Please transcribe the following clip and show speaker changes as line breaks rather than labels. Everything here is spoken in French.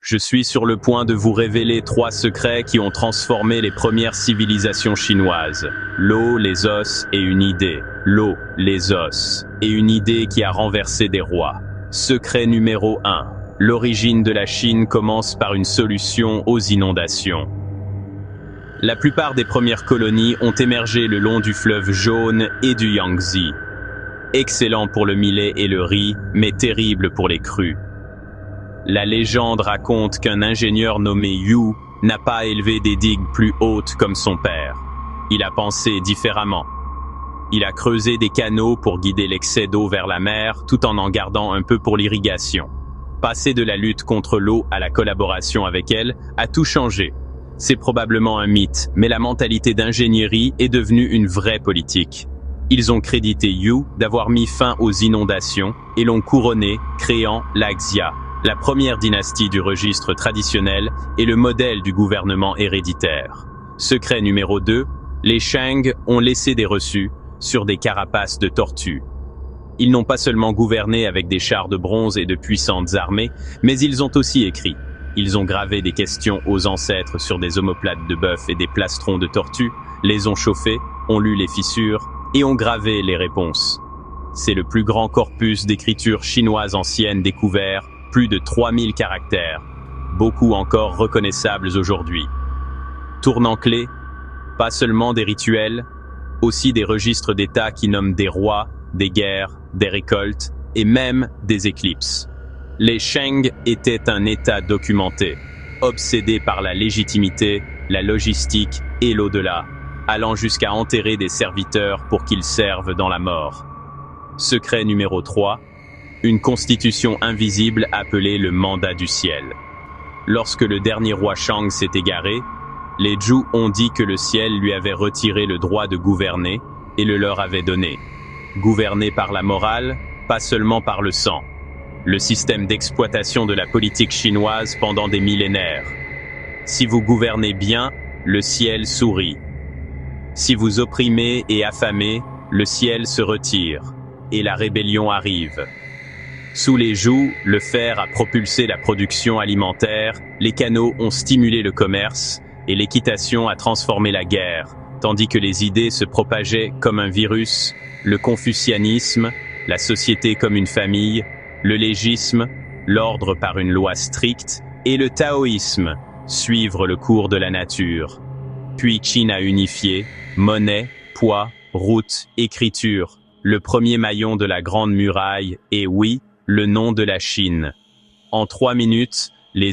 Je suis sur le point de vous révéler 3 secrets qui ont transformé les premières civilisations chinoises. L'eau, les os et une idée. L'eau, les os et une idée qui a renversé des rois. Secret numéro 1. L'origine de la Chine commence par une solution aux inondations. La plupart des premières colonies ont émergé le long du fleuve Jaune et du Yangtze. Excellent pour le millet et le riz, mais terrible pour les crues. La légende raconte qu'un ingénieur nommé Yu n'a pas élevé des digues plus hautes comme son père. Il a pensé différemment. Il a creusé des canaux pour guider l'excès d'eau vers la mer, tout en gardant un peu pour l'irrigation. Passer de la lutte contre l'eau à la collaboration avec elle a tout changé. C'est probablement un mythe, mais la mentalité d'ingénierie est devenue une vraie politique. Ils ont crédité Yu d'avoir mis fin aux inondations et l'ont couronné, créant la Xia, la première dynastie du registre traditionnel et le modèle du gouvernement héréditaire. Secret numéro 2, les Shang ont laissé des reçus sur des carapaces de tortues. Ils n'ont pas seulement gouverné avec des chars de bronze et de puissantes armées, mais ils ont aussi écrit. Ils ont gravé des questions aux ancêtres sur des omoplates de bœuf et des plastrons de tortues, les ont chauffés, ont lu les fissures et ont gravé les réponses. C'est le plus grand corpus d'écriture chinoise ancienne découvert, plus de 3000 caractères, beaucoup encore reconnaissables aujourd'hui. Tournant clé, pas seulement des rituels, aussi des registres d'État qui nomment des rois, des guerres, des récoltes et même des éclipses. Les Shang étaient un État documenté, obsédé par la légitimité, la logistique et l'au-delà, allant jusqu'à enterrer des serviteurs pour qu'ils servent dans la mort. Secret numéro 3, une constitution invisible appelée le mandat du ciel. Lorsque le dernier roi Shang s'est égaré, les Zhou ont dit que le ciel lui avait retiré le droit de gouverner et le leur avait donné. Gouverner par la morale, pas seulement par le sang. Le système d'exploitation de la politique chinoise pendant des millénaires. Si vous gouvernez bien, le ciel sourit. Si vous opprimez et affamez, le ciel se retire et la rébellion arrive. Sous les Zhou, le fer a propulsé la production alimentaire, les canaux ont stimulé le commerce et l'équitation a transformé la guerre, tandis que les idées se propageaient comme un virus, le confucianisme, la société comme une famille, le légisme, l'ordre par une loi stricte, et le taoïsme, suivre le cours de la nature. Puis Qin a unifié, monnaie, poids, route, écriture, le premier maillon de la Grande Muraille et oui, le nom de la Chine. En 3 minutes, les